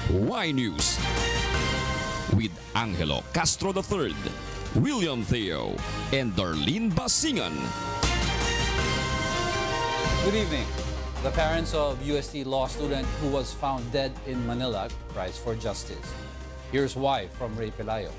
Y News with Angelo Castro III, William Theo, and Darlene Basingan. Good evening. The parents of UST law student who was found dead in Manila cries for justice. Here's why from Ray Pelayo.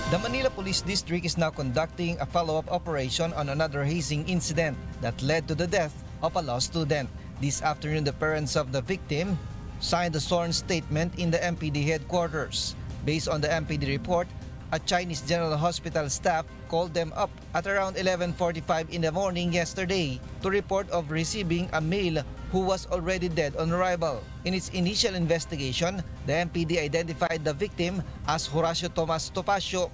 The Manila Police District is now conducting a follow-up operation on another hazing incident that led to the death of a law student. This afternoon, the parents of the victim signed a sworn statement in the MPD headquarters. Based on the MPD report, a Chinese General Hospital staff called them up at around 11:45 in the morning yesterday to report of receiving a male who was already dead on arrival. In its initial investigation, the MPD identified the victim as Horacio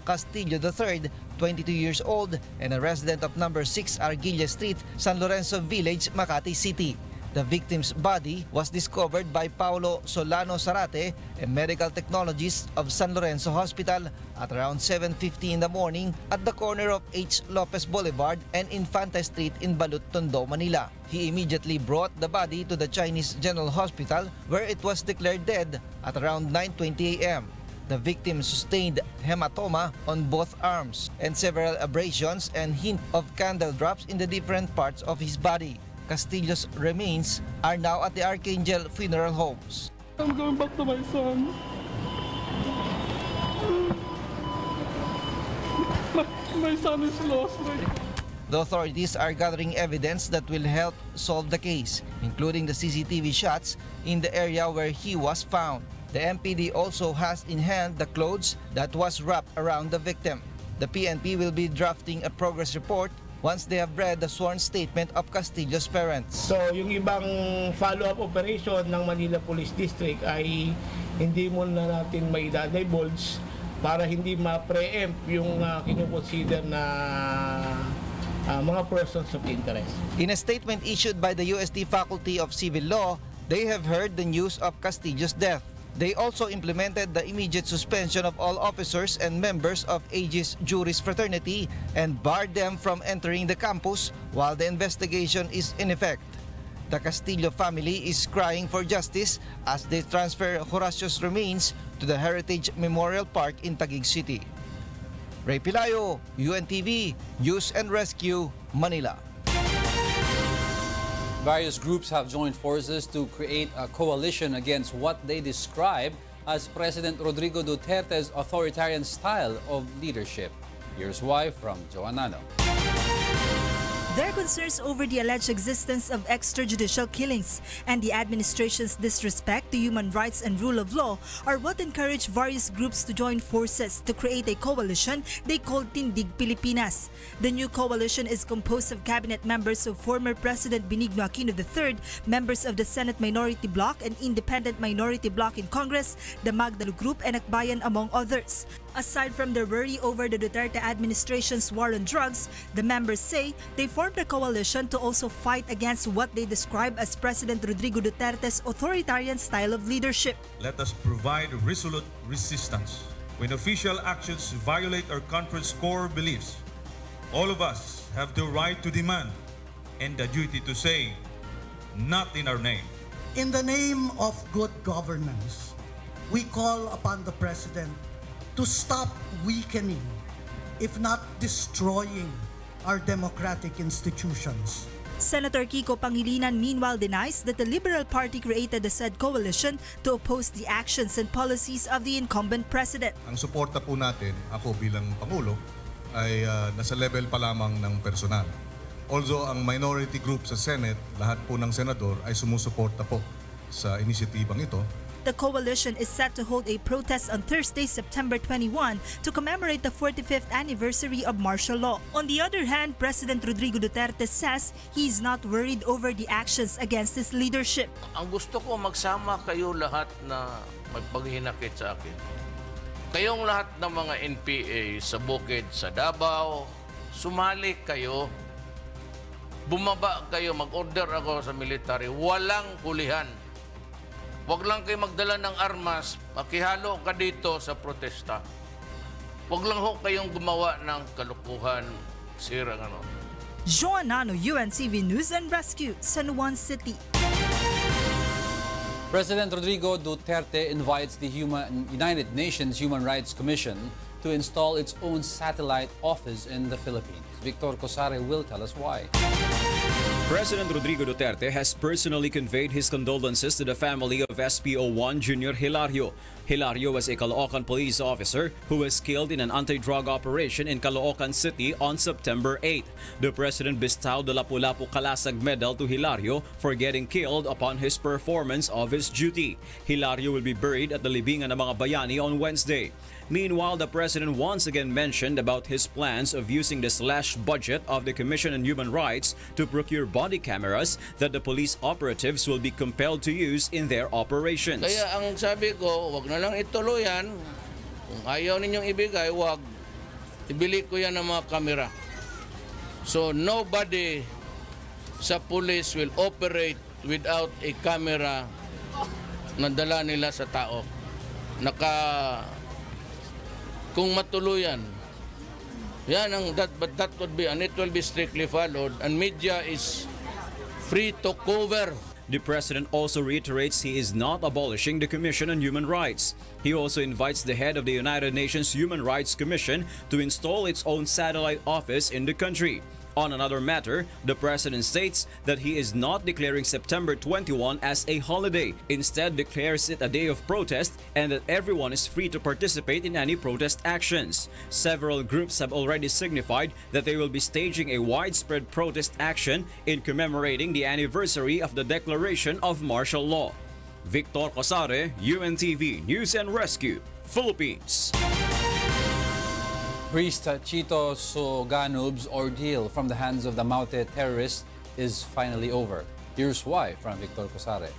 Castillo III, 22 years old, and a resident of number 6 Arguilla Street, San Lorenzo Village, Makati City. The victim's body was discovered by Paulo Solano Zarate, a medical technologist of San Lorenzo Hospital, at around 7:50 in the morning at the corner of H. Lopez Boulevard and Infante Street in Balut, Tondo, Manila. He immediately brought the body to the Chinese General Hospital, where it was declared dead at around 9:20 a.m. The victim sustained hematoma on both arms and several abrasions and hint of candle drops in the different parts of his body. Castillo's remains are now at the Archangel Funeral Homes. I'm going back to my son. My son is lost. The authorities are gathering evidence that will help solve the case, including the CCTV shots in the area where he was found. The MPD also has in hand the clothes that was wrapped around the victim. The PNP will be drafting a progress report once they have read the sworn statement of Castillo's parents. So yung ibang follow-up operation ng Manila Police District ay hindi muna natin may divulge para hindi ma-preempt yung kinukonsider na mga persons of interest. In a statement issued by the UST Faculty of Civil Law, they have heard the news of Castillo's death. They also implemented the immediate suspension of all officers and members of Aegis Juris Fraternity and barred them from entering the campus while the investigation is in effect. The Castillo family is crying for justice as they transfer Horacio's remains to the Heritage Memorial Park in Taguig City. Ray Pelayo, UNTV, News and Rescue, Manila. Various groups have joined forces to create a coalition against what they describe as President Rodrigo Duterte's authoritarian style of leadership. Here's why from Joanano. Their concerns over the alleged existence of extrajudicial killings and the administration's disrespect to human rights and rule of law are what encouraged various groups to join forces to create a coalition they call Tindig Pilipinas. The new coalition is composed of cabinet members of former President Benigno Aquino III, members of the Senate Minority Bloc and Independent Minority Bloc in Congress, the Magdalo Group, and Akbayan, among others. Aside from their worry over the Duterte administration's war on drugs, the members say they formed a coalition to also fight against what they describe as President Rodrigo Duterte's authoritarian style of leadership. Let us provide resolute resistance when official actions violate our country's core beliefs. All of us have the right to demand and the duty to say, not in our name. In the name of good governance, we call upon the President to stop weakening, if not destroying, our democratic institutions. Senator Kiko Pangilinan meanwhile denies that the Liberal Party created the said coalition to oppose the actions and policies of the incumbent president. Ang suporta po natin, ako bilang Pangulo, ay nasa level pa lamang ng personal. Although ang minority group sa Senate, lahat po ng senador ay sumusuporta po sa inisyatibang ito. The coalition is set to hold a protest on Thursday, September 21 to commemorate the 45th anniversary of martial law. On the other hand, President Rodrigo Duterte says he is not worried over the actions against his leadership. Ang gusto ko, magsama kayo lahat na magpaghinakit sa akin. Kayong lahat ng mga NPA sa bukid, sa Davao, sumali kayo. Bumaba kayo, mag-order ako sa military, walang hulihan. Huwag lang kayo magdala ng armas, makihalo ka dito sa protesta. Huwag lang ho kayong gumawa ng kalukuhan, sirang ano. Joanano, UNTV News and Rescue, San Juan City. President Rodrigo Duterte invites the United Nations Human Rights Commission to install its own satellite office in the Philippines. Victor Cosare will tell us why. President Rodrigo Duterte has personally conveyed his condolences to the family of SPO1 Junior Hilario. Hilario was a Caloocan police officer who was killed in an anti-drug operation in Caloocan City on September 8. The president bestowed the Lapu-Lapu Kalasag Medal to Hilario for getting killed upon his performance of his duty. Hilario will be buried at the Libingan ng mga Bayani on Wednesday. Meanwhile, the president once again mentioned about his plans of using the slashed budget of the Commission on Human Rights to procure body cameras that the police operatives will be compelled to use in their operations. Kaya ang sabi ko, wag na lang ituloy yan. Kung ayaw ninyong ibigay, wag. Ibili ko yan ng mga kamera. So nobody sa police will operate without a camera na dala nila sa tao. Kung matuluyan, but that would be, and it will be strictly followed, and media is free to cover. The president also reiterates he is not abolishing the Commission on Human Rights. He also invites the head of the United Nations Human Rights Commission to install its own satellite office in the country. On another matter, the president states that he is not declaring September 21 as a holiday. Instead, declares it a day of protest and that everyone is free to participate in any protest actions. Several groups have already signified that they will be staging a widespread protest action in commemorating the anniversary of the declaration of martial law. Victor Cosare, UNTV News and Rescue, Philippines. Priest Chito Suganob's ordeal from the hands of the Maute terrorists is finally over. Here's why from Victor Cosare.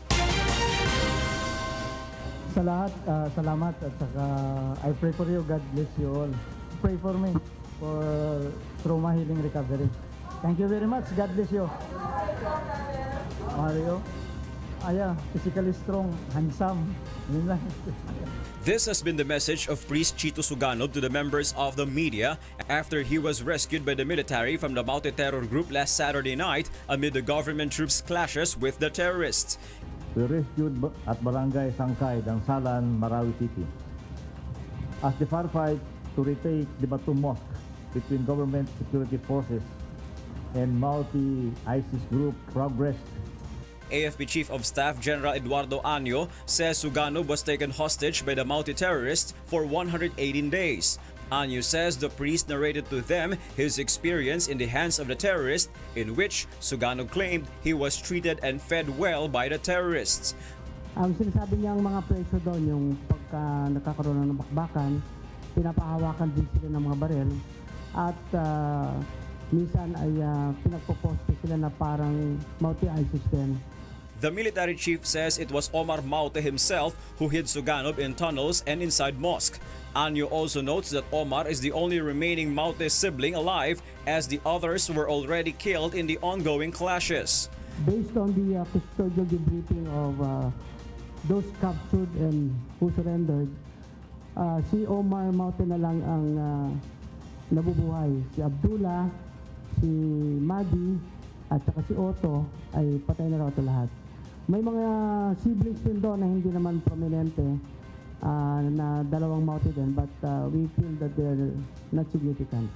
Sa lahat, salamat at saka I pray for you. God bless you all. Pray for me for trauma healing recovery. Thank you very much. God bless you. Mario, physically strong, handsome. This has been the message of Priest Chito Suganob to the members of the media after he was rescued by the military from the Maute terror group last Saturday night amid the government troops' clashes with the terrorists. We rescued at Barangay Sangkay, Dangsalan, Marawi City. As the firefight to retake the Batum Mosque between government security forces and multi-ISIS group progressed. AFP Chief of Staff General Eduardo Anyo says Suganob was taken hostage by the Maute terrorists for 118 days. Anyo says the priest narrated to them his experience in the hands of the terrorists, in which Suganob claimed he was treated and fed well by the terrorists. Ang sinasabi niyang mga preso doon, yung pagka nakakaroon ng bakbakan, pinapahawakan din sila ng mga barel at minsan ay pinagpoposte sila na parang multi-ISIS din. The military chief says it was Omar Maute himself who hid Suganob in tunnels and inside mosque. Anyo also notes that Omar is the only remaining Maute sibling alive as the others were already killed in the ongoing clashes. Based on the custodial debriefing of those captured and who surrendered, si Omar Maute na lang ang nabubuhay. Si Abdullah, si Madi, at saka si Otto ay patay na raw ito lahat. May mga siblings din doon na hindi naman prominente na dalawang Maute din, but we feel that they're not significant.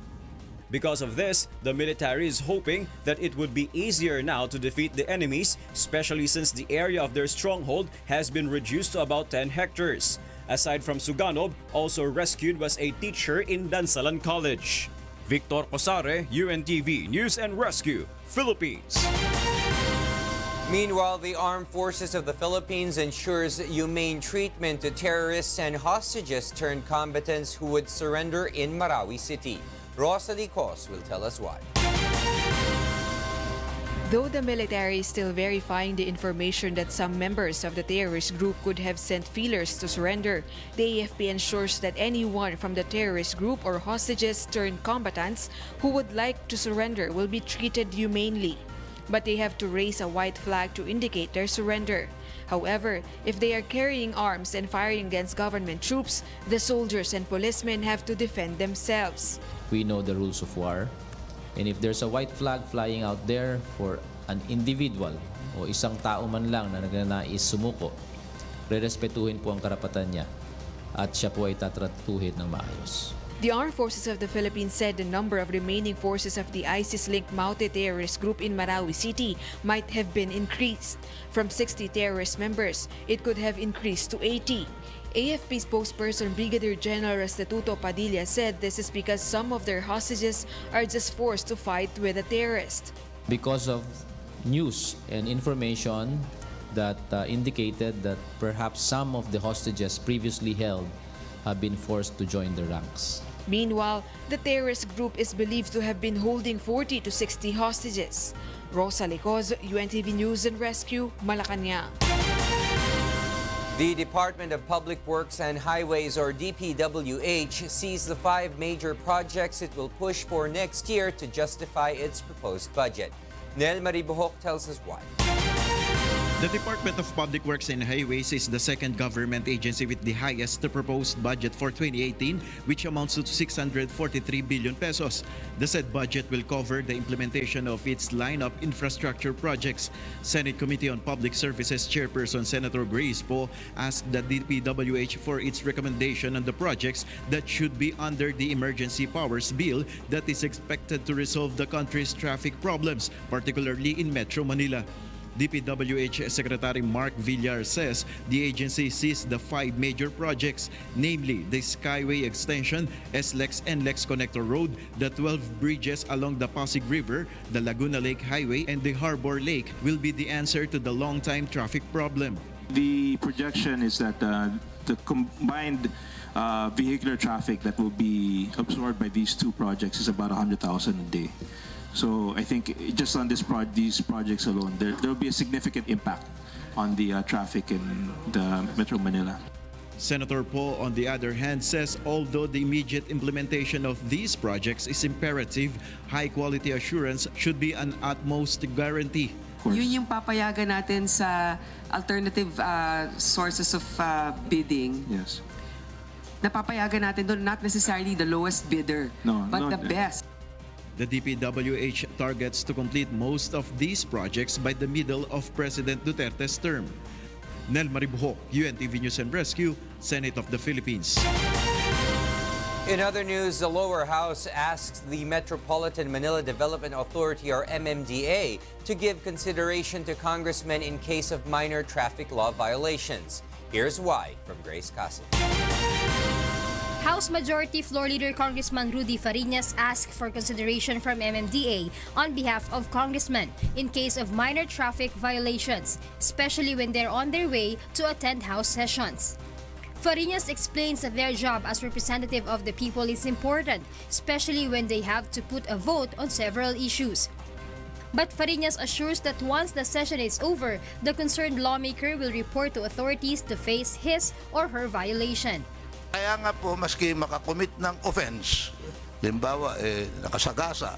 Because of this, the military is hoping that it would be easier now to defeat the enemies, especially since the area of their stronghold has been reduced to about 10 hectares. Aside from Suganob, also rescued was a teacher in Dansalan College. Victor Cosare, UNTV News and Rescue, Philippines. Meanwhile, the Armed Forces of the Philippines ensures humane treatment to terrorists and hostages turned combatants who would surrender in Marawi City. Rosalie Cos will tell us why. Though the military is still verifying the information that some members of the terrorist group could have sent feelers to surrender, the AFP ensures that anyone from the terrorist group or hostages turned combatants who would like to surrender will be treated humanely. But they have to raise a white flag to indicate their surrender. However, if they are carrying arms and firing against government troops, the soldiers and policemen have to defend themselves. We know the rules of war. And if there's a white flag flying out there for an individual o isang tao man lang na nagnanais sumuko, rerespetuhin po ang karapatan niya at siya po ay tatratuhin ng maayos. The Armed Forces of the Philippines said the number of remaining forces of the ISIS-linked multi-terrorist group in Marawi City might have been increased. From 60 terrorist members, it could have increased to 80. AFP spokesperson Brigadier General Restituto Padilla said this is because some of their hostages are just forced to fight with the terrorists. Because of news and information that indicated that perhaps some of the hostages previously held have been forced to join the ranks. Meanwhile, the terrorist group is believed to have been holding 40 to 60 hostages. Rosa Licoz, UNTV News and Rescue, Malacanang. The Department of Public Works and Highways, or DPWH, sees the 5 major projects it will push for next year to justify its proposed budget. Nel Maribuhok tells us why. The Department of Public Works and Highways is the second government agency with the highest proposed budget for 2018, which amounts to 643 billion pesos. The said budget will cover the implementation of its line of infrastructure projects. Senate Committee on Public Services Chairperson Senator Grace Poe asked the DPWH for its recommendation on the projects that should be under the Emergency Powers Bill that is expected to resolve the country's traffic problems, particularly in Metro Manila. DPWH Secretary Mark Villar says the agency sees the 5 major projects, namely the Skyway Extension, SLEX and Lex Connector Road, the 12 bridges along the Pasig River, the Laguna Lake Highway, and the Harbor Lake will be the answer to the long-time traffic problem. The projection is that the combined vehicular traffic that will be absorbed by these 2 projects is about 100,000 a day. So I think just on these projects alone, there will be a significant impact on the traffic in the Metro Manila. Senator Poe, on the other hand, says although the immediate implementation of these projects is imperative, high-quality assurance should be an utmost guarantee. Yun yung papayagan natin sa alternative sources of bidding. Yes. Napapayagan natin doon, not necessarily the lowest bidder, but the best. The DPWH targets to complete most of these projects by the middle of President Duterte's term. Nel Maribuhok, UNTV News and Rescue, Senate of the Philippines. In other news, the lower house asks the Metropolitan Manila Development Authority, or MMDA, to give consideration to congressmen in case of minor traffic law violations. Here's why from Grace Castillo. House Majority Floor Leader Congressman Rudy Fariñas asked for consideration from MMDA on behalf of congressmen in case of minor traffic violations, especially when they're on their way to attend House sessions. Fariñas explains that their job as representative of the people is important, especially when they have to put a vote on several issues. But Fariñas assures that once the session is over, the concerned lawmaker will report to authorities to face his or her violation. Kaya nga po, maski makakommit ng offense, limbawa, nakasagasa,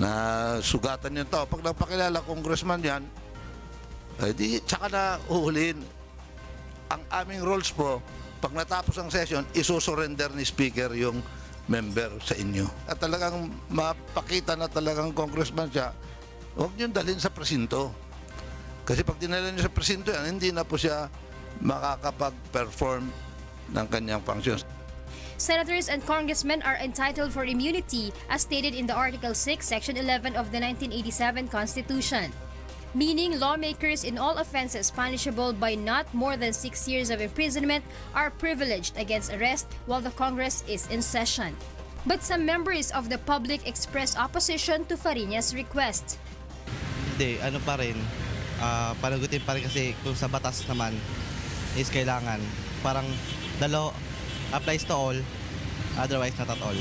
na sugatan yung tao, pag napakilala congressman yan, tsaka na uhulin. Ang aming rules po, pag natapos ang session, isusurrender ni speaker yung member sa inyo. At talagang mapakita na talagang congressman siya, huwag niyong dalhin sa presinto. Kasi pag dinala niyo sa presinto yan, hindi na po siya makakapag-perform ng kanyang functions. Senators and congressmen are entitled for immunity as stated in the Article 6, Section 11 of the 1987 Constitution, meaning lawmakers in all offenses punishable by not more than 6 years of imprisonment are privileged against arrest while the Congress is in session. But some members of the public expressed opposition to Fariñas' request. Hindi, ano pa rin, panagutin pa rin kasi kung sa batas naman is kailangan parang the law applies to all, otherwise not at all.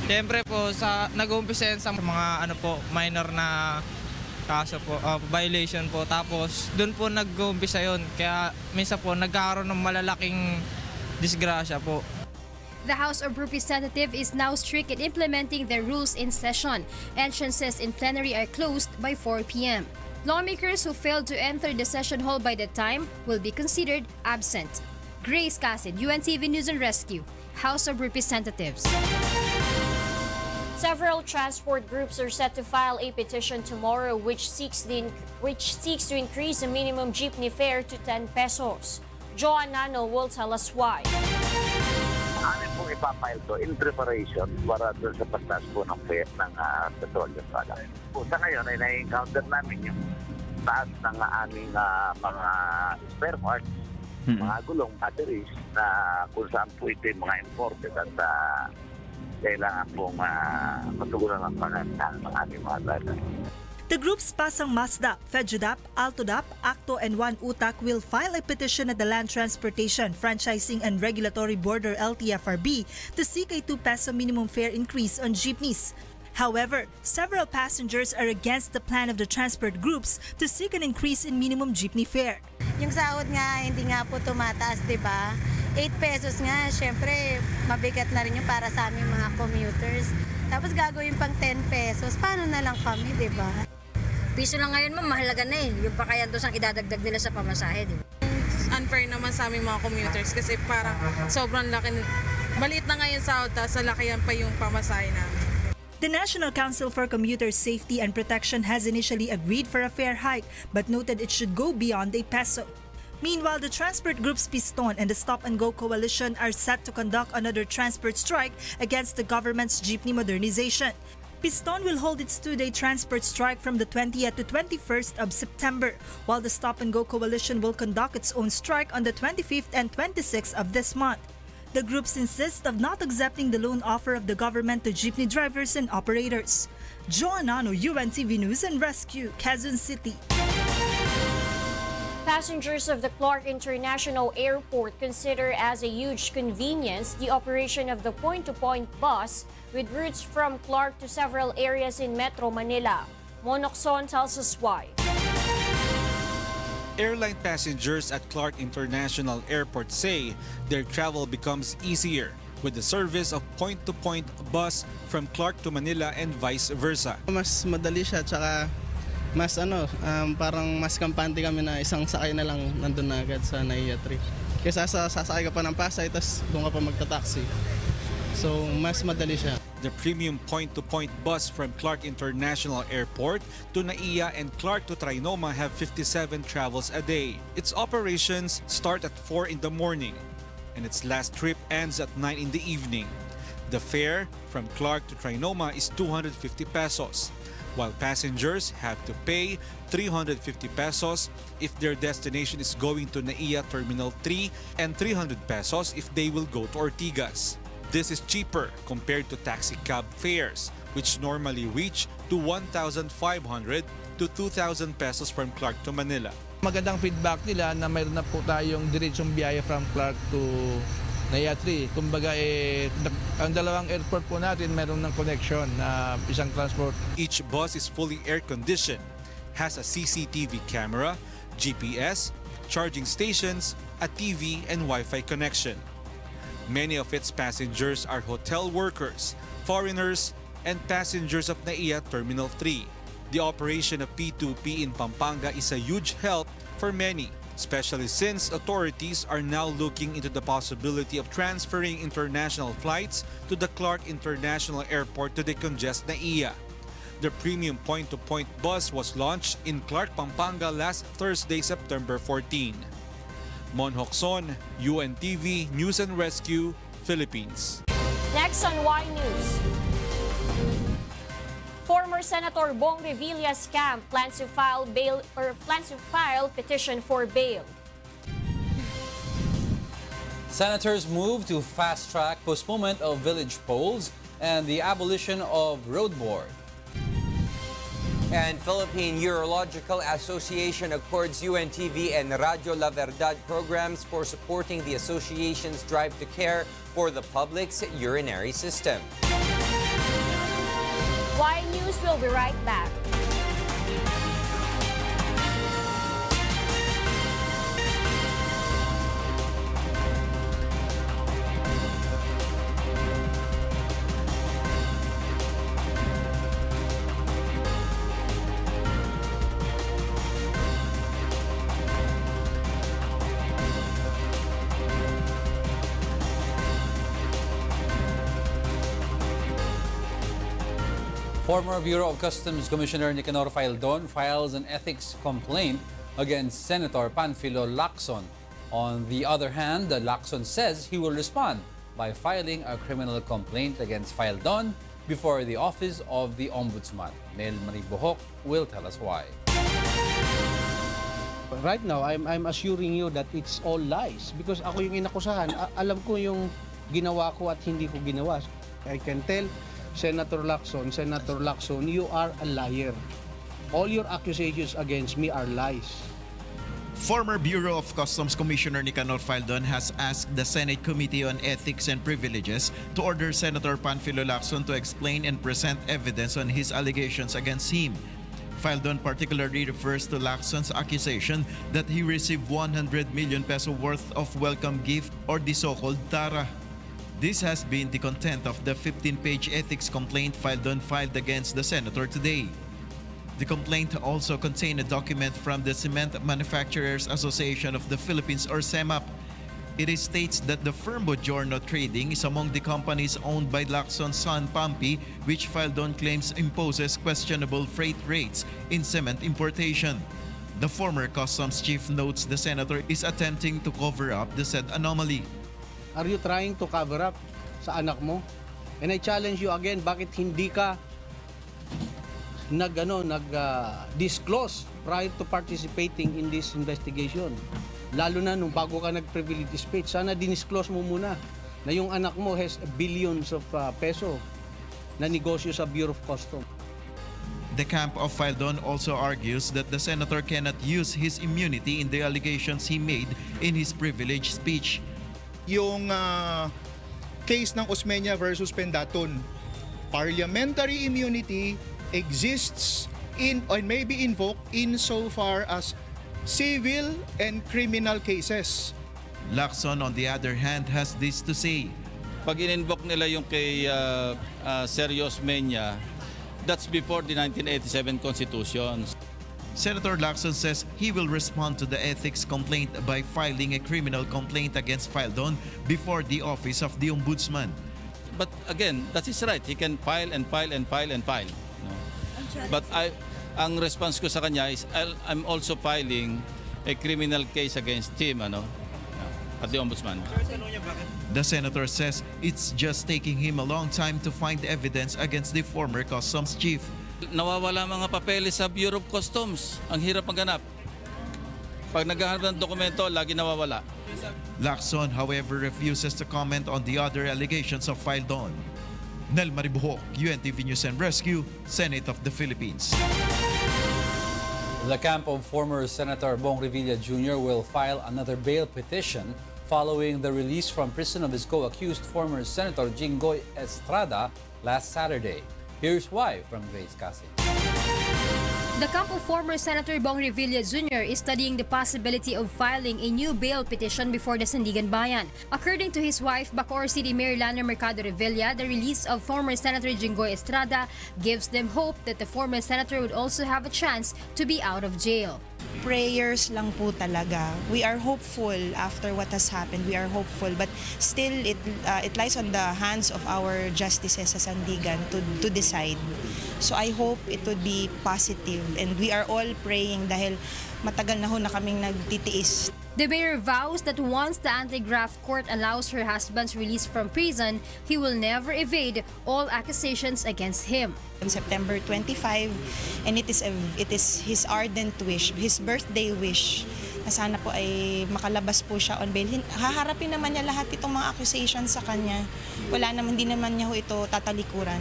Siyempre po, nag-uumpisa yan sa mga minor na kaso po, violation po. Tapos doon po nag-uumpisa yun. Kaya minsan po nagkakaroon ng malalaking disgrasya po. The House of Representatives is now strict in implementing their rules in session. Entrances in plenary are closed by 4 p.m. Lawmakers who failed to enter the session hall by that time will be considered absent. Grace Castillo, UNTV News and Rescue, House of Representatives. Several transport groups are set to file a petition tomorrow which seeks to increase the minimum jeepney fare to 10 pesos. Joan Nano will tell us why. Amin pong ipapile to in preparation para doon sa pagtaas po ng fare ng petroleum product. Sa ngayon ay na-encounter namin yung taas ng aming mga spare parts, mga gulong, batteries, na kung saan po ito yung mga imported at kailangan pong matugunan ang pangangailangan ng aming mga driver. The groups Pasang Masda, FEDJUDAP, ALTODAP, ACTO, and One Utak will file a petition at the Land Transportation, Franchising and Regulatory Board or LTFRB to seek a 2 peso minimum fare increase on jeepneys. However, several passengers are against the plan of the transport groups to seek an increase in minimum jeepney fare. Yung sahod nga, hindi nga po tumataas, di ba? 8 pesos nga, syempre, mabigat na rin yung para sa aming mga commuters. Tapos gagawin pang 10 pesos, paano na lang kami, di ba? Piso lang ngayon, ma'am, mahalaga na eh. Yung pa kaya doon ang idadagdag nila sa pamasahe, di ba? Unfair naman sa aming mga commuters kasi parang sobrang laki, maliit na ngayon sahod, tapos lakihan pa yung pamasahe namin. The National Council for Commuter Safety and Protection has initially agreed for a fare hike but noted it should go beyond a peso. Meanwhile, the transport groups Piston and the Stop and Go Coalition are set to conduct another transport strike against the government's jeepney modernization. Piston will hold its 2-day transport strike from the 20th to 21st of September, while the Stop and Go Coalition will conduct its own strike on the 25th and 26th of this month. The groups insist of not accepting the loan offer of the government to jeepney drivers and operators. Joan Nano, UNTV News and Rescue, Quezon City. Passengers of the Clark International Airport consider as a huge convenience the operation of the point-to-point bus with routes from Clark to several areas in Metro Manila. Monokson tells us why. Airline passengers at Clark International Airport say their travel becomes easier with the service of point-to-point bus from Clark to Manila and vice versa. Mas madali siya, tsaka mas parang mas kampante kami na isang sakay na lang nandun na agad sa NAIA 3. Kaysa sasakay ka pa ng Pasay, tapos doon ka pa magta-taxi. So mas madali siya. The premium point-to-point bus from Clark International Airport to NAIA and Clark to Trinoma have 57 travels a day. Its operations start at 4 in the morning and its last trip ends at 9 in the evening. The fare from Clark to Trinoma is 250 pesos, while passengers have to pay 350 pesos if their destination is going to NAIA Terminal 3 and 300 pesos if they will go to Ortigas. This is cheaper compared to taxi cab fares, which normally reach to 1,500 to 2,000 pesos from Clark to Manila. Magandang feedback nila na mayroon na po tayong diretsong biyaya from Clark to NAIA 3. Kumbaga, ang dalawang airport po natin mayroon ng connection na isang transport. Each bus is fully air-conditioned, has a CCTV camera, GPS, charging stations, a TV, and Wi-Fi connection. Many of its passengers are hotel workers, foreigners, and passengers of NAIA Terminal 3. The operation of P2P in Pampanga is a huge help for many, especially since authorities are now looking into the possibility of transferring international flights to the Clark International Airport to decongest NAIA. The premium point-to-point bus was launched in Clark, Pampanga last Thursday, September 14. Mon Hokson, UNTV News and Rescue, Philippines. Next on Y News. Former Senator Bong Revilla's camp plans to file petition for bail. Senators move to fast-track postponement of village polls and the abolition of road board. And Philippine Urological Association accords UNTV and Radio La Verdad programs for supporting the association's drive to care for the public's urinary system. Y News will be right back. Former Bureau of Customs Commissioner Nicanor Faildon files an ethics complaint against Senator Panfilo Lacson. On the other hand, Lacson says he will respond by filing a criminal complaint against Faildon before the Office of the Ombudsman. Nel Maribohok will tell us why. Right now, I'm assuring you that it's all lies because ako yung inakusahan. Alam ko yung ginawa ko at hindi ko ginawa. I can tell Senator Lacson, you are a liar. All your accusations against me are lies. Former Bureau of Customs Commissioner Nicanor Faildon has asked the Senate Committee on Ethics and Privileges to order Senator Panfilo Lacson to explain and present evidence on his allegations against him. Faildon particularly refers to Lacson's accusation that he received 100 million peso worth of welcome gift or the so-called Tara. This has been the content of the 15-page ethics complaint Faildon filed against the senator today. The complaint also contained a document from the Cement Manufacturers Association of the Philippines or CEMAP. It states that the firm Bojorno Trading is among the companies owned by Lacson's son Pampi, which Faildon claims imposes questionable freight rates in cement importation. The former customs chief notes the senator is attempting to cover up the said anomaly. Are you trying to cover up sa anak mo? And I challenge you again, bakit hindi ka nag-disclose prior to participating in this investigation? Lalo na nung bago ka nag-privilege speech, sana dinisclose mo muna na yung anak mo has billions of peso na negosyo sa Bureau of Customs. The camp of Faildon also argues that the senator cannot use his immunity in the allegations he made in his privilege speech. Yung case ng Osmeña versus Pendaton, parliamentary immunity exists in or may be invoked insofar as civil and criminal cases. Lacson, on the other hand, has this to say. Pag in-invoke nila yung kay Sergio Osmeña, that's before the 1987 Constitution. Senator Lacson says he will respond to the ethics complaint by filing a criminal complaint against Faildon before the Office of the Ombudsman. But again, that is right. He can file and file and file and file. No? But ang response ko sa kanya is I'm also filing a criminal case against him at the Ombudsman. The senator says it's just taking him a long time to find evidence against the former customs chief. Nawawala mga papeles sa Bureau of Customs. Ang hirap maghanap. Pag naghahanap ng dokumento, lagi nawawala. Lacson, however, refuses to comment on the other allegations of Faildon. Nel Maribohok, UNTV News and Rescue, Senate of the Philippines. The camp of former Senator Bong Revilla Jr. will file another bail petition following the release from prison of his co-accused former Senator Jinggoy Estrada last Saturday. Here's why from Grace Cassie. The camp of former Senator Bong Revilla Jr. is studying the possibility of filing a new bail petition before the Sandigan Bayan. According to his wife, Bacoor City Mayor Lana Mercado Revilla, the release of former Senator Jinggoy Estrada gives them hope that the former senator would also have a chance to be out of jail. Prayers lang po talaga. We are hopeful after what has happened. We are hopeful, but still it lies on the hands of our justices sa Sandigan to decide. So I hope it would be positive, and we are all praying dahil matagal na ho na kaming nagtitiis. The mayor vows that once the anti-graft court allows her husband's release from prison, he will never evade all accusations against him. On September 25, and it is his ardent wish, his birthday wish, na sana po ay makalabas po siya on bail. Haharapin naman niya lahat itong mga accusations sa kanya. Hindi naman niya ho ito tatalikuran.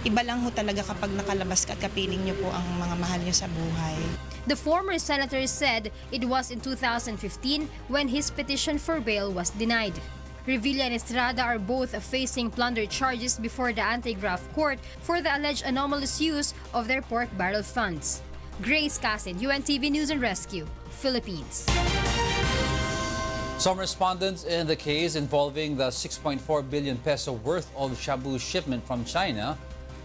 Iba lang ho talaga kapag nakalabas ka at kapiling niyo po ang mga mahal niyo sa buhay. The former senator said it was in 2015 when his petition for bail was denied. Revilla and Estrada are both facing plunder charges before the anti-graft court for the alleged anomalous use of their pork barrel funds. Grace Casin, UNTV News and Rescue, Philippines. Some respondents in the case involving the 6.4 billion peso worth of shabu shipment from China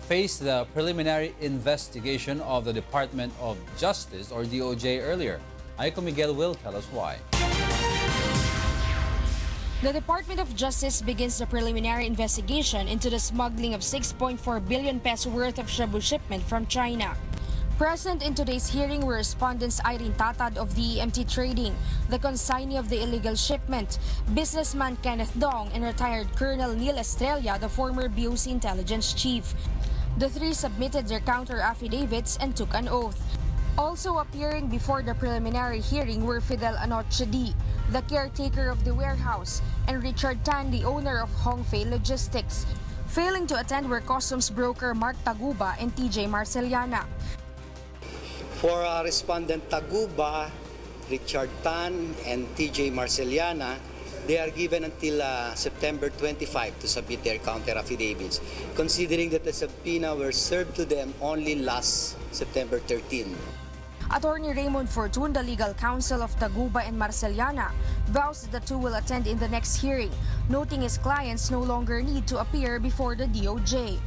faced the preliminary investigation of the Department of Justice, or DOJ, earlier. Aiko Miguel will tell us why. The Department of Justice begins the preliminary investigation into the smuggling of 6.4 billion peso worth of shabu shipment from China. Present in today's hearing were respondents Irene Tatad of the EMT Trading, the consignee of the illegal shipment, businessman Kenneth Dong, and retired Colonel Neil Estrella, the former BOC intelligence chief. The three submitted their counter affidavits and took an oath. Also appearing before the preliminary hearing were Fidel Anoche D, the caretaker of the warehouse, and Richard Tan, the owner of Hongfei Logistics. Failing to attend were customs broker Mark Taguba and TJ Marceliana. For respondent Taguba, Richard Tan, and TJ Marceliana, they are given until September 25 to submit their counter affidavits, considering that the subpoena were served to them only last September 13. Attorney Raymond Fortun, the legal counsel of Taguba and Marceliana, vows that the two will attend in the next hearing, noting his clients no longer need to appear before the DOJ.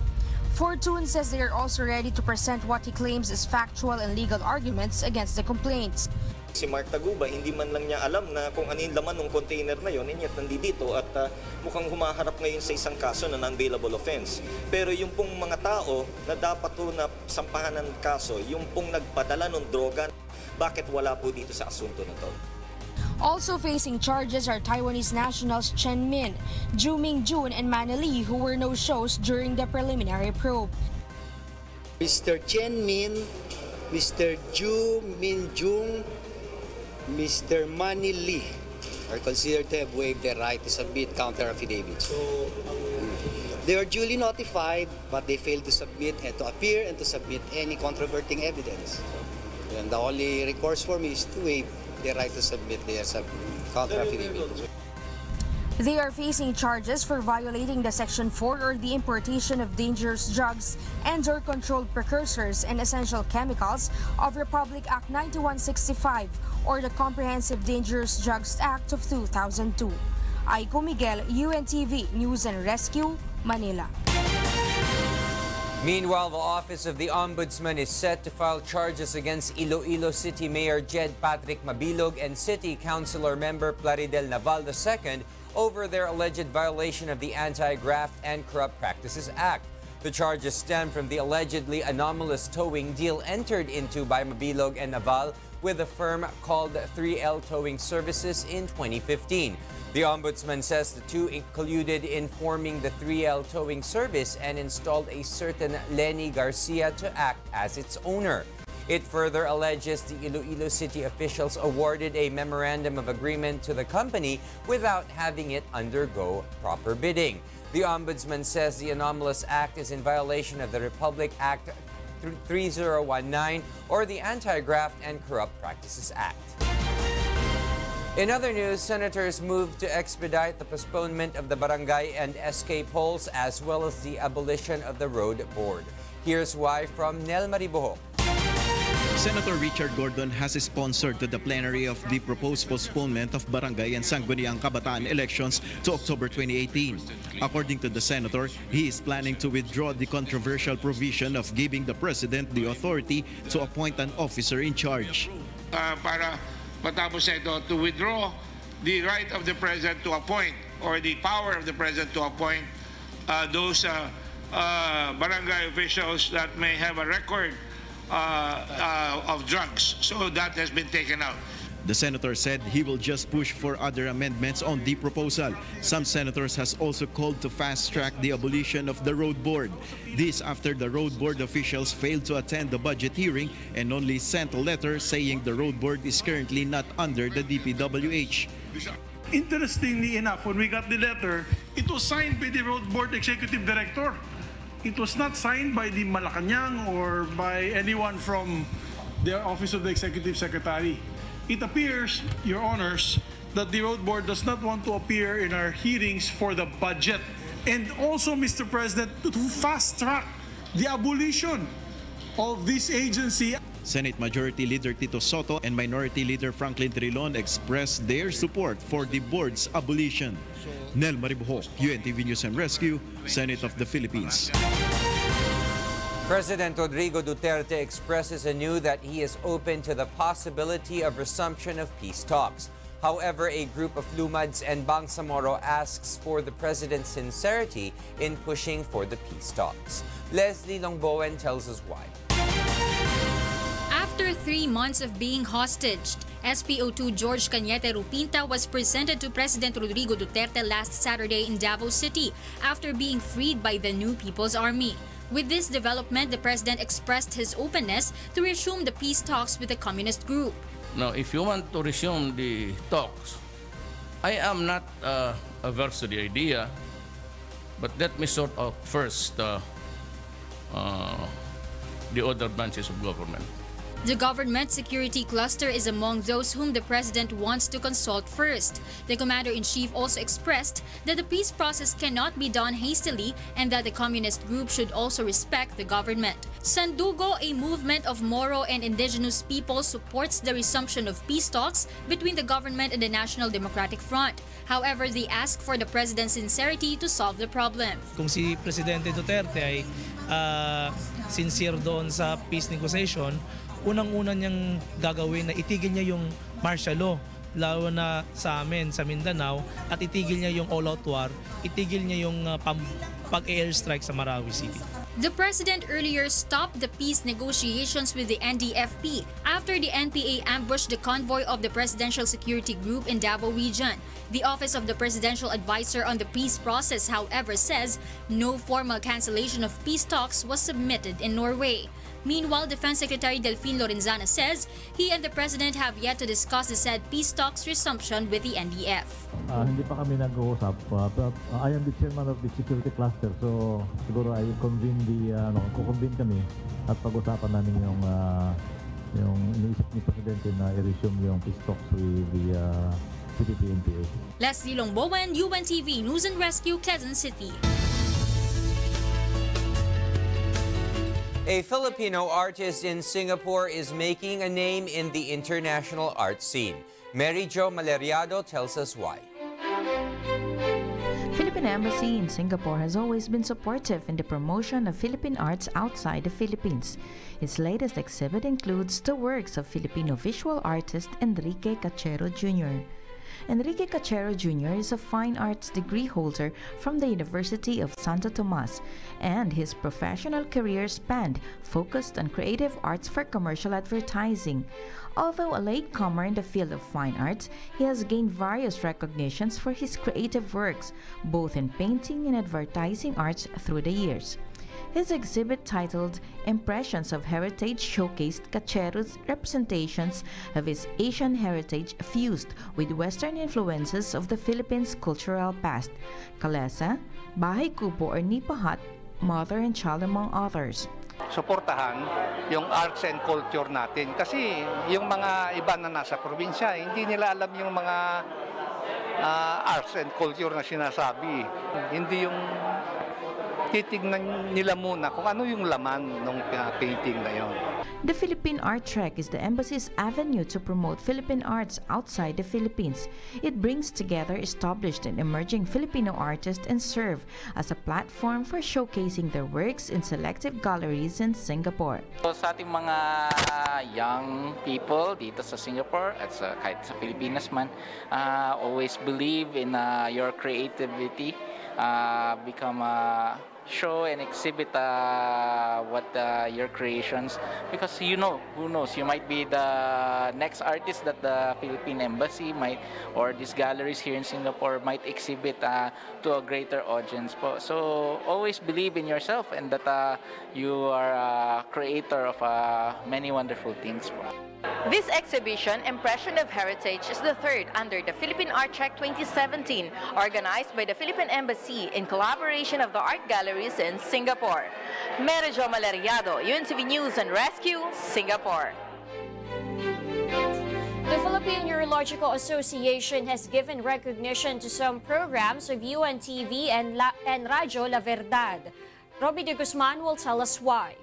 Fortun says they are also ready to present what he claims is factual and legal arguments against the complaints. Si Mark Taguba, hindi man lang niya alam na kung ano yung laman ng container na yun, yet nandito at mukhang humaharap ngayon sa isang kaso na non-bailable offense. Pero yung pong mga tao na dapat po na sampahan ng kaso, yung pong nagpadala ng droga, bakit wala po dito sa asunto na to? Also facing charges are Taiwanese nationals Chen Min, Ju Mingjun, and Manny Lee, who were no-shows during the preliminary probe. Mr. Chen Min, Mr. Ju Mingjun, Mr. Manny Lee are considered to have waived their right to submit counter affidavits. They were duly notified, but they failed to submit and to appear and to submit any controverting evidence. And the only recourse for me is to waive their right to submit their counter affidavits. They are facing charges for violating the Section 4 or the importation of dangerous drugs and/or controlled precursors and essential chemicals of Republic Act 9165 or the Comprehensive Dangerous Drugs Act of 2002. Aiko Miguel, UNTV News and Rescue, Manila. Meanwhile, the Office of the Ombudsman is set to file charges against Iloilo City Mayor Jed Patrick Mabilog and City Councilor Member Plaridel Naval II over their alleged violation of the Anti-Graft and Corrupt Practices Act. The charges stem from the allegedly anomalous towing deal entered into by Mabilog and Naval with a firm called 3L Towing Services in 2015. The Ombudsman says the two colluded in forming the 3L Towing Service and installed a certain Lenny Garcia to act as its owner. It further alleges the Iloilo City officials awarded a memorandum of agreement to the company without having it undergo proper bidding. The Ombudsman says the anomalous act is in violation of the Republic Act 3019 or the Anti-Graft and Corrupt Practices Act. In other news, senators moved to expedite the postponement of the barangay and SK polls as well as the abolition of the road board. Here's why from Nel Maribojo. Senator Richard Gordon has sponsored the plenary of the proposed postponement of barangay and Sangguniang Kabataan elections to October 2018. According to the senator, he is planning to withdraw the controversial provision of giving the president the authority to appoint an officer in charge. Para matapos ito, to withdraw the right of the president to appoint or the power of the president to appoint those barangay officials that may have a record of drugs. So that has been taken out. The senator said he will just push for other amendments on the proposal. Some senators has also called to fast-track the abolition of the road board. This after the road board officials failed to attend the budget hearing and only sent a letter saying the road board is currently not under the DPWH. Interestingly enough, when we got the letter, it was signed by the road board executive director. It was not signed by the Malacanang or by anyone from the office of the executive secretary. It appears, Your Honors, that the road board does not want to appear in our hearings for the budget. And also, Mr. President, to fast-track the abolition of this agency. Senate Majority Leader Tito Soto and Minority Leader Franklin Trilon expressed their support for the board's abolition. Nel Maribojo, UNTV News and Rescue, Senate of the Philippines. President Rodrigo Duterte expresses anew that he is open to the possibility of resumption of peace talks. However, a group of Lumads and Bangsamoro asks for the president's sincerity in pushing for the peace talks. Leslie Longbowen tells us why. After 3 months of being hostaged, SPO2 George Cañete Rupinta was presented to President Rodrigo Duterte last Saturday in Davao City after being freed by the New People's Army. With this development, the president expressed his openness to resume the peace talks with the communist group. Now, if you want to resume the talks, I am not averse to the idea, but let me sort out first the other branches of government. The government security cluster is among those whom the president wants to consult first. The commander-in-chief also expressed that the peace process cannot be done hastily and that the communist group should also respect the government. Sandugo, a movement of Moro and indigenous people, supports the resumption of peace talks between the government and the National Democratic Front. However, they ask for the president's sincerity to solve the problem. Kung si Presidente Duterte ay sincere doon sa peace negotiation, unang-una niyang gagawin na itigil niya yung martial law, lalo na sa amin, sa Mindanao, at itigil niya yung all-out war, itigil niya yung pag-airstrike sa Marawi City. The president earlier stopped the peace negotiations with the NDFP after the NPA ambushed the convoy of the Presidential Security Group in Davao Region. The Office of the Presidential Advisor on the peace process, however, says no formal cancellation of peace talks was submitted in Norway. Meanwhile, Defense Secretary Delfin Lorenzana says he and the president have yet to discuss the said peace talks resumption with the NDF. Hindi pa kami nag-uusap. I am the chairman of the security cluster, so siguro I will convene kukonvene kami at pag-usapan namin yung iniisip ni Presidente na i-resume yung peace talks with the CPP-NPA. Leslie Longbowen, UNTV News and Rescue, Quezon City. A Filipino artist in Singapore is making a name in the international art scene. Mary Jo Maleriado tells us why. Philippine Embassy in Singapore has always been supportive in the promotion of Philippine arts outside the Philippines. Its latest exhibit includes the works of Filipino visual artist Enrique Cachero Jr. Enrique Cachero Jr. is a fine arts degree holder from the University of Santo Tomas, and his professional career spanned focused on creative arts for commercial advertising. Although a latecomer in the field of fine arts, he has gained various recognitions for his creative works, both in painting and advertising arts through the years. His exhibit titled Impressions of Heritage showcased Cachero's representations of his Asian heritage fused with Western influences of the Philippines' cultural past, Kalesa, Bahay Kubo or Nipa Hut, mother and child among others. Suportahan yung arts and culture natin kasi yung mga iba na nasa probinsya, hindi nila alam yung mga arts and culture na sinasabi. Hindi yung titignan nila muna kung ano yung laman ng painting na yon. The Philippine Art Trek is the embassy's avenue to promote Philippine arts outside the Philippines. It brings together established and emerging Filipino artists and serve as a platform for showcasing their works in selective galleries in Singapore. So, sa ating mga young people dito sa Singapore at kahit sa Pilipinas man, always believe in your creativity, become show and exhibit your creations, because who knows, you might be the next artist that the Philippine Embassy might, or these galleries here in Singapore might exhibit to a greater audience po. So always believe in yourself and that you are a creator of many wonderful things po. This exhibition, Impression of Heritage, is the third under the Philippine Art Trek 2017, organized by the Philippine Embassy in collaboration of the art galleries in Singapore. Mary Jo Maleriado, UNTV News and Rescue, Singapore. The Philippine Urological Association has given recognition to some programs of UNTV and Radyo La Verdad. Robbie de Guzman will tell us why.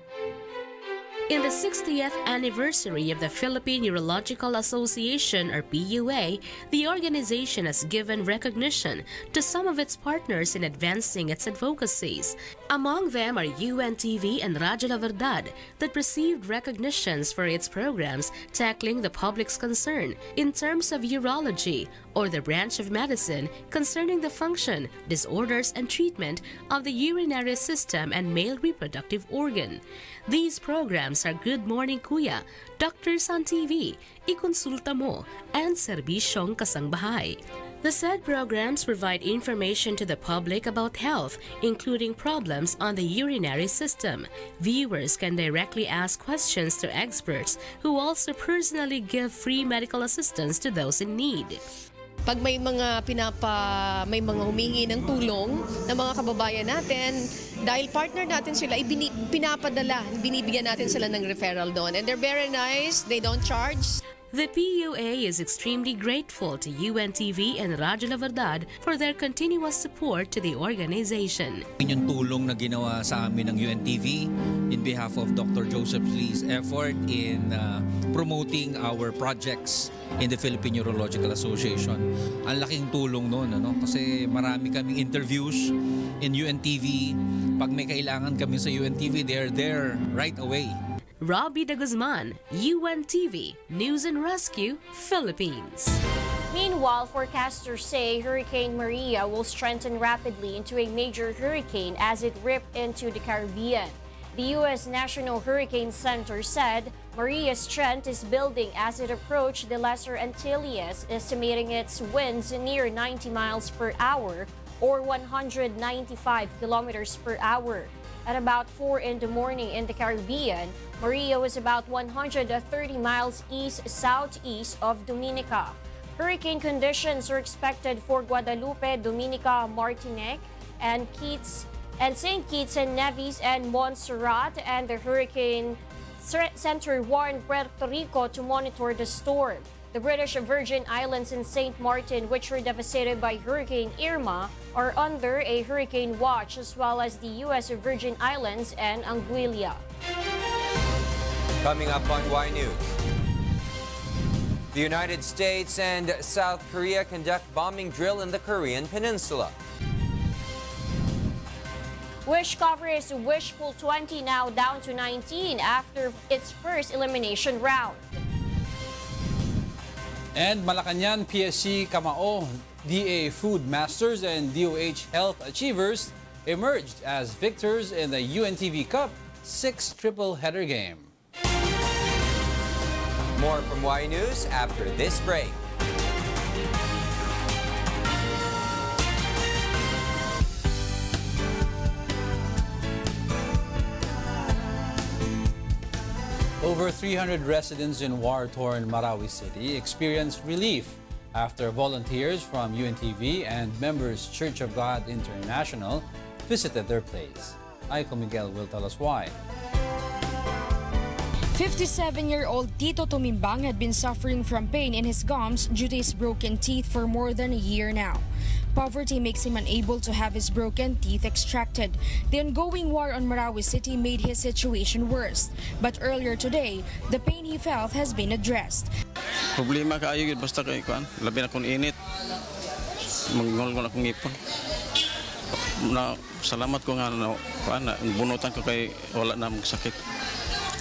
In the 60th anniversary of the Philippine Urological Association, or PUA, the organization has given recognition to some of its partners in advancing its advocacies. Among them are UNTV and Radyo La Verdad that received recognitions for its programs tackling the public's concern in terms of urology, or the branch of medicine concerning the function, disorders, and treatment of the urinary system and male reproductive organ. These programs are Good Morning Kuya, Doctors on TV, Ikonsulta Mo, and Serbisyong Kasangbahay. The said programs provide information to the public about health, including problems on the urinary system. Viewers can directly ask questions to experts who also personally give free medical assistance to those in need. Pag may mga humingi ng tulong ng mga kababayan natin, dahil partner natin sila, binibigyan natin sila ng referral doon. And they're very nice, they don't charge. The PUA is extremely grateful to UNTV and Radyo La Verdad for their continuous support to the organization. Yung tulong na ginawa sa amin ng UNTV in behalf of Dr. Joseph Lee's effort in promoting our projects in the Philippine Urological Association. Ang laking tulong noon, kasi marami kaming interviews in UNTV. Pag may kailangan kami sa UNTV, they're there right away. Robbie De Guzman, UNTV, News and Rescue, Philippines. Meanwhile, forecasters say Hurricane Maria will strengthen rapidly into a major hurricane as it ripped into the Caribbean. The U.S. National Hurricane Center said Maria's strength is building as it approached the Lesser Antilles, estimating its winds near 90 miles per hour or 195 kilometers per hour. At about 4 in the morning in the Caribbean, Maria was about 130 miles east-southeast of Dominica. Hurricane conditions are expected for Guadalupe, Dominica, Martinique, and St. Kitts and Nevis and Montserrat, and the Hurricane Center warned Puerto Rico to monitor the storm. The British Virgin Islands and St. Martin, which were devastated by Hurricane Irma, are under a hurricane watch, as well as the U.S. Virgin Islands and Anguilla. Coming up on Y News. The United States and South Korea conduct bombing drill in the Korean Peninsula. Wish covers wishful 20 now down to 19 after its first elimination round. And Malacanang PSC Kamao, DA Food Masters and DOH Health Achievers emerged as victors in the UNTV Cup 6 triple-header game. More from Y News after this break. Over 300 residents in war-torn Marawi City experienced relief after volunteers from UNTV and members Church of God International visited their place. Aiko Miguel will tell us why. 57-year-old Tito Tumimbang had been suffering from pain in his gums due to his broken teeth for more than a year now. Poverty makes him unable to have his broken teeth extracted. The ongoing war on Marawi City made his situation worse. But earlier today, the pain he felt has been addressed. Problema kaayo gid basta kay kuan, labi na kun init. Mangol akong ngipon. Na salamat ko nga kuan na bunutan ko kay wala na magsakit.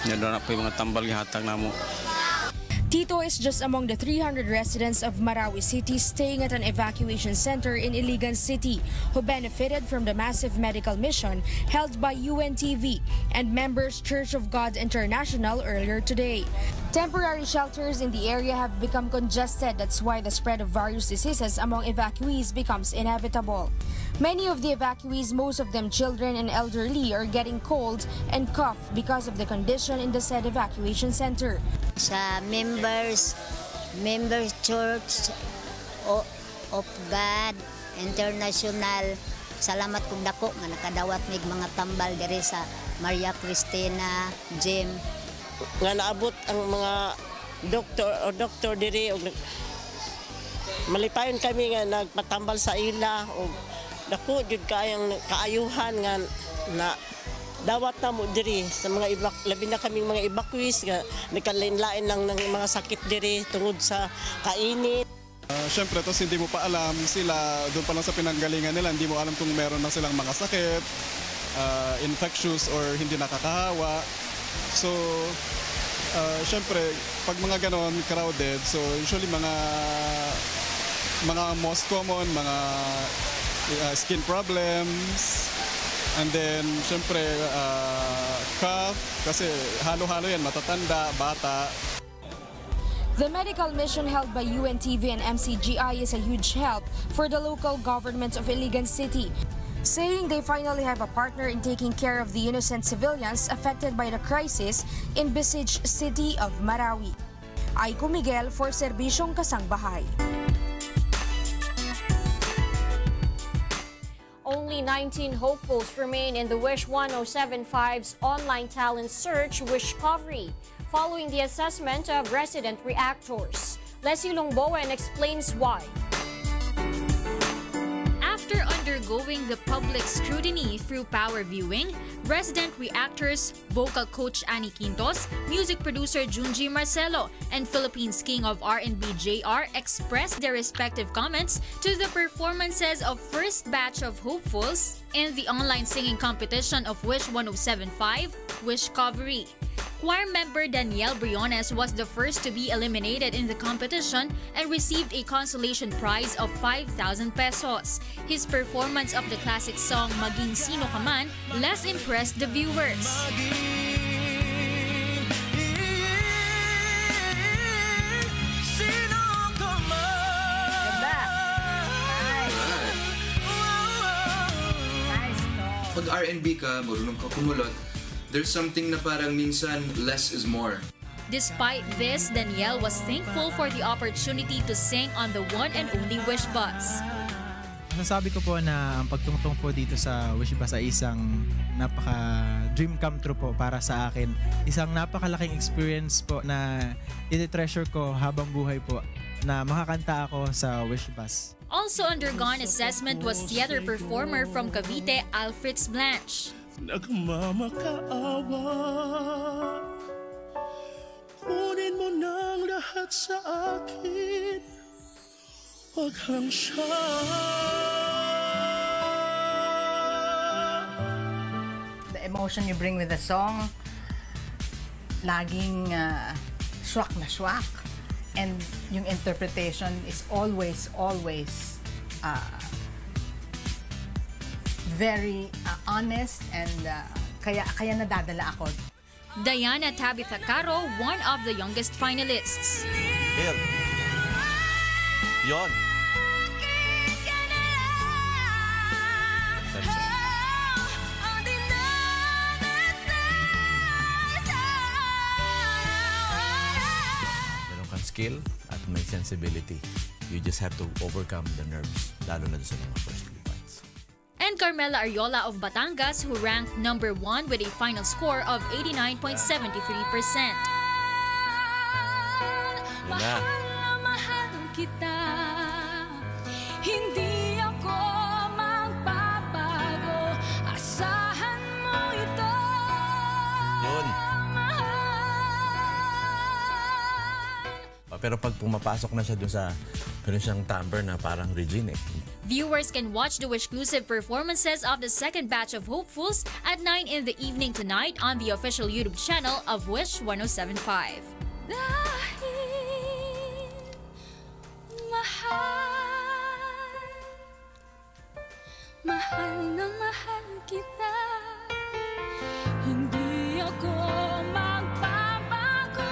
Nya na po mga tambal gihatag namo. Tito is just among the 300 residents of Marawi City staying at an evacuation center in Iligan City who benefited from the massive medical mission held by UNTV and members Church of God International earlier today. Temporary shelters in the area have become congested. That's why the spread of various diseases among evacuees becomes inevitable. Many of the evacuees, most of them children and elderly, are getting cold and cough because of the condition in the said evacuation center. Sa members Church of God International, salamat kung dako nga nakadawat mig mga tambal diri sa Maria Cristina Gym. Nga naabot ang mga doktor diri og malipayon kami nga nagpatambal sa ila og dako jud kaayang kaayuhan nga na dawat na mo diri sa mga labi na kaming mga evacuees nga nagkalain-lain lang ng mga sakit diri tungod sa kainit. Siyempre, tos hindi mo pa alam sila doon pa lang sa pinanggalingan nila, hindi mo alam kung meron na silang mga sakit. infectious or hindi nakakahawa. So, syempre, pag mga ganon, crowded, so usually mga most common, mga skin problems, and then syempre cough, kasi halo-halo yan, matatanda, bata. The medical mission held by UNTV and MCGI is a huge help for the local governments of Iligan City, saying they finally have a partner in taking care of the innocent civilians affected by the crisis in besieged city of Marawi. Aiko Miguel for Serbisyong Kasangbahay. Only 19 hopefuls remain in the Wish 1075's online talent search Wishcovery, following the assessment of resident reactors. Leslie Longbowen explains why. After undergoing the public scrutiny through power viewing, resident reactors, vocal coach Annie Quintos, music producer Junji Marcelo, and Philippines King of R&B JR expressed their respective comments to the performances of first batch of hopefuls in the online singing competition of Wish 1075, Wishcovery. Choir member Daniel Briones was the first to be eliminated in the competition and received a consolation prize of 5,000 pesos. His performance of the classic song Maging Sino Ka Man less impressed the viewers. Pag R&B ka, marunong ka kumulot, there's something na parang minsan less is more. Despite this, Danielle was thankful for the opportunity to sing on the one and only Wish Bus. Masasabi ko po na ang pagtungtong po dito sa Wish Bus ay isang napaka-dream come true po para sa akin. Isang napakalaking experience po na iti-treasure ko habang buhay po na makakanta ako sa Wish Bus. Also undergone assessment was theater performer from Cavite, Alfreds Blanche. Nagmamakaawa, kunin mo ng lahat sa akin, waghang siya. The emotion you bring with the song, laging swak na swak. And yung interpretation is always very honest, and kaya nadadala ako. Diana Tabitha Caro, one of the youngest finalists. Here. Yon. Meron kang skill at may sensibility. You just have to overcome the nerves, lalo na sa mga first few fights. And Carmela Ariola of Batangas, who ranked number 1 with a final score of 89.73%. Yun na. Mahal kita, hindi ako magbabago, asahan mo ito. Yun. Pero pag pumapasok na siya dun sa meron siyang timbre na parang Regine eh. Viewers can watch the exclusive performances of the second batch of hopefuls at 9 in the evening tonight on the official YouTube channel of Wish 1075. Mahal na mahal kita, hindi ako magbabago.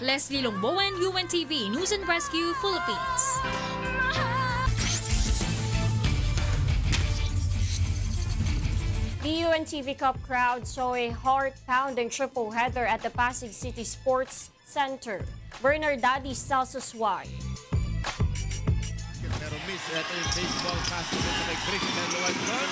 Leslie Longbowen, UNTV News and Rescue, Philippines. The UNTV Cup crowd saw a heart-pounding triple header at the Pasig City Sports Center. Bernard Daddy tells us why. Pero miss at yung baseball pass to kay Christian Luwalgon.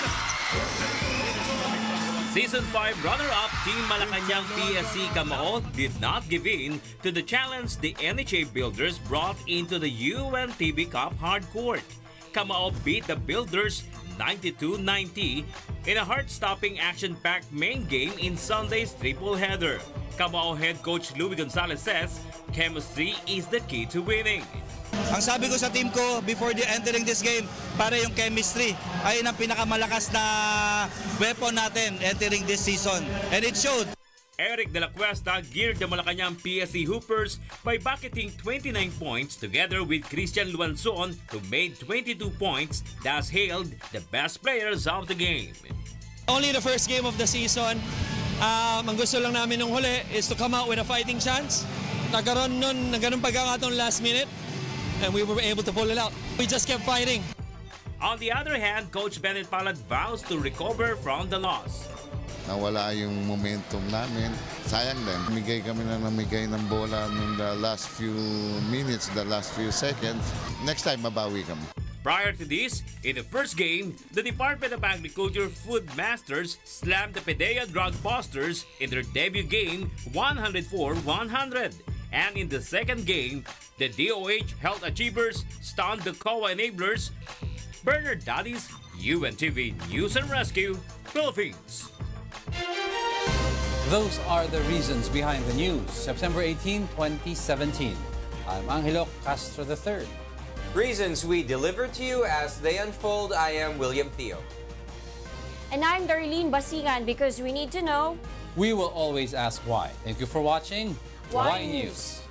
Season 5 runner-up Team Malacanang PSC Camao did not give in to the challenge the NHA Builders brought into the UNTV Cup hardcourt. Camao beat the Builders 92-90 in a heart-stopping action-packed main game in Sunday's triple header. Camao head coach Louis Gonzalez says chemistry is the key to winning. Ang sabi ko sa team ko before entering this game, para yung chemistry ay ang pinakamalakas na weapon natin entering this season. And it showed. Eric de la Cuesta geared the Malacanang PSC Hoopers by bucketing 29 points together with Christian Luanzon, who made 22 points, thus hailed the best players of the game. Only the first game of the season. Ang gusto lang namin nung huli is to come out with a fighting chance. Nagkaroon nun ng ganun pagkakataon last minute and we were able to pull it out. We just kept fighting. On the other hand, Coach Bennett Palad vows to recover from the loss. Nawala yung momentum namin. Sayang din. Namigay kami ng bola in the last few minutes, the last few seconds. Next time, mabawi kami. Prior to this, in the first game, the Department of Agriculture Food Masters slammed the Pedea Drug Busters in their debut game 104-100. And in the second game, the DOH Health Achievers stunned the COA Enablers. Bernard Daddies, UNTV News and Rescue, Philippines. Those are the reasons behind the news. September 18, 2017. I'm Angelo Castro III. Reasons we deliver to you as they unfold. I am William Theo. And I'm Darlene Basingan, because we need to know. We will always ask why. Thank you for watching Why News.